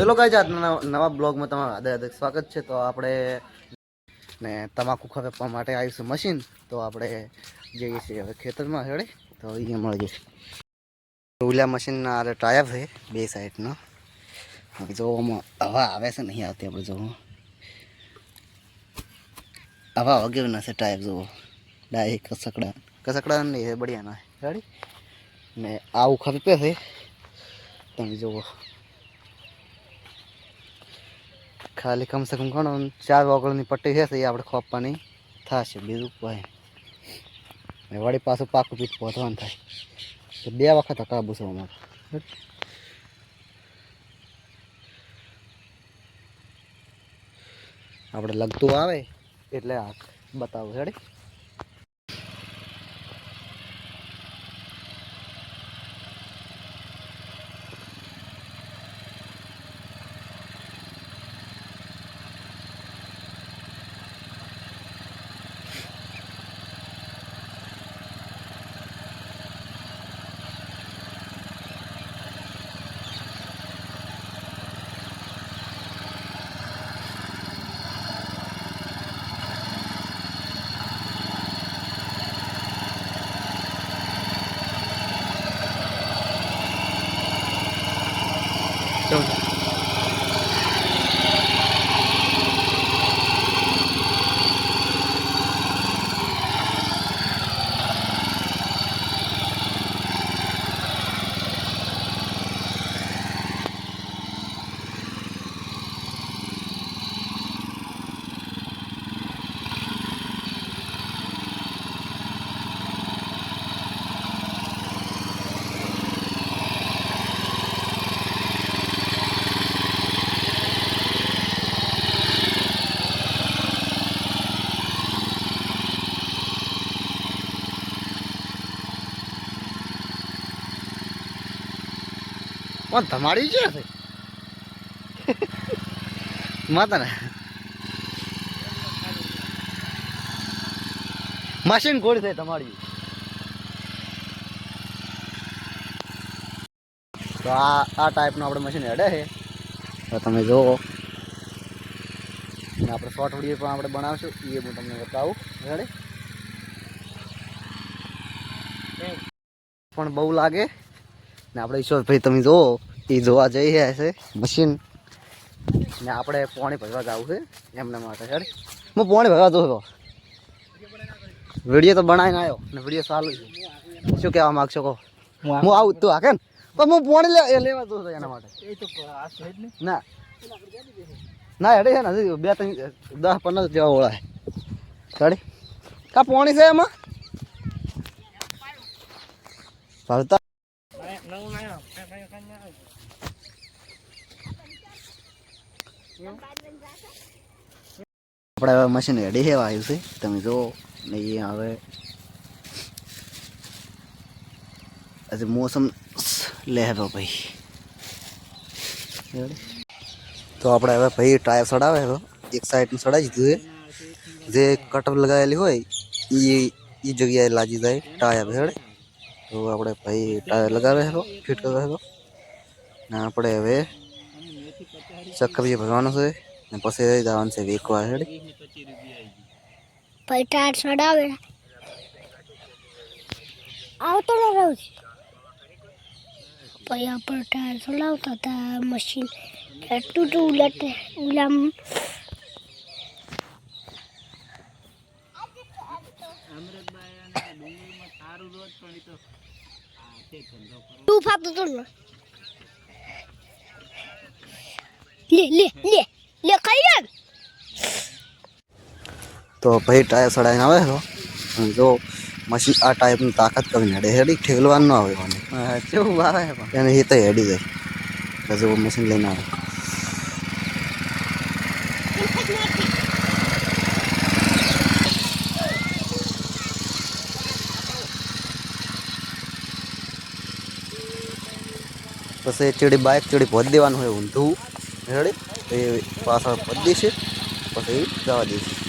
Hello guys, આજના નવા બ્લોગમાં તમારું હાર્દિક સ્વાગત છે। તો આપણે ને તમાકુ ખપવા માટે આવીશું મશીન, તો આપણે જઈએ છીએ હવે ખેતરમાં હેડે તો અહીંયા મળી જશે। ઓલા મશીનના આ ટાયર છે બે સાઈડનો, જો હવા આવે છે નહીં આવતી, આપણે જોવું હવા વગેરે ના છે ટાયર, જુઓ ડાયરેક્ટ કસકડા નહીં છે, બઢિયા ના રેડી ને આવું ખપે છે તમે જુઓ। ખાલી કમ સે કમ ઘણો 4 વગળની પટ્ટી છે એ આપણે ખોપવાની થશે, બીજું કોઈ વળી પાછું પાકું પીઠ પહોંચવાનું થાય તો 2 વખત હકાવું છે અમારે। આપણે લગતું આવે એટલે આ બતાવું રેડી। તમારી છે માતા ને મશીન ગોળ છે તમારી, તો આ ટાઈપનું આપણે મશીન હેડે છે, તો તમે જુઓ ને આપણે શોર્ટ વિડીયો પણ આપણે બનાવશું, એ હું તમને બતાવું હેડે પણ બહુ લાગે ને। આપણે ઈશ્વરભાઈ તમે જુઓ એ જોવા જઈ રહ્યા છે મશીન ને, આપણે પાણી ભરવા જવું છે એમના માટે હેડ। હું પાણી ભરવા જઉં તો વિડીયો તો બનાવીને આવ્યો ને વિડીયો ચાલુ છે, શું કહેવા માગશો કહો? હું આવું તું હાકે ને પણ હું પાણી લેવા જઉં છું એના માટે। ના ના હેડે છે ને હજી 2-3-10-15 જેવા ઓળાય ગાડી કા પાણી છે એમાં ભરતા આપણે હવે મશીન રેડી છે આવ્યું છે, તમે જુઓ ને એ હવે હજી મોસમ લે ભાઈ। તો આપણે હવે ભાઈ ટાયર ચડાવે તો એક સાઈડનું ચડાવી દીધું છે, જે કટર લગાવેલી હોય એ જગ્યાએ લાગી જાય ટાયર હેડે। તો આપણે ભાઈ ટાયર લગાવે છે ફિટ કરે છે ને આપણે હવે ચક્કરીએ ભરવાનું છે ને પછી જવાનું છે વેકવા હેડે। ભાઈ ટાયર ચડાવે આવતો ન રહું ભાઈ આપણે ટાયર ચડાવતા હતા મશીન તૂટું ઉલટે ઉલામ તું ફાપતો તો લે લે લે લે કઈ તો ભાઈ ટાયર ચડાવીને આવે તો જો મશીન આ ટાઈપની તાકાત કરીને હેડે હેડી ઠેકલવાનું ના આવે મને કેવું આવે એને એ તો હેડી જાય જો મશીન લઈને આવે। પછી ચીડી બાઇક ચીડી ભોજ દેવાનું હોય ઊંધું હેડે એ પાછળ ભોજ દેશે પછી જવા દઈશું।